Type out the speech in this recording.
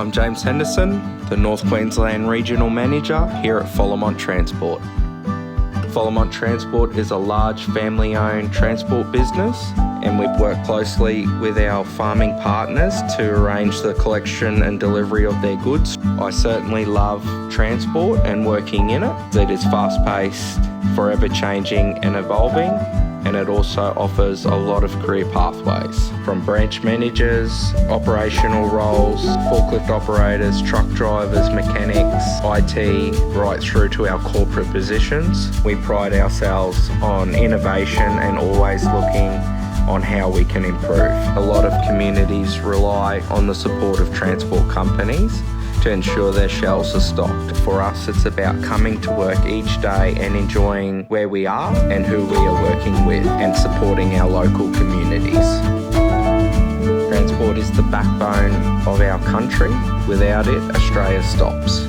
I'm James Henderson, the North Queensland Regional Manager here at Followmont Transport. Followmont Transport is a large family-owned transport business, and we've worked closely with our farming partners to arrange the collection and delivery of their goods. I certainly love transport and working in it. It is fast-paced, forever changing and evolving, and it also offers a lot of career pathways, from branch managers, operational roles, forklift operators, truck drivers, mechanics, IT, right through to our corporate positions. We pride ourselves on innovation and always looking on how we can improve. A lot of communities rely on the support of transport companies to ensure their shelves are stocked. For us, it's about coming to work each day and enjoying where we are and who we are working with and supporting our local communities. Transport is the backbone of our country. Without it, Australia stops.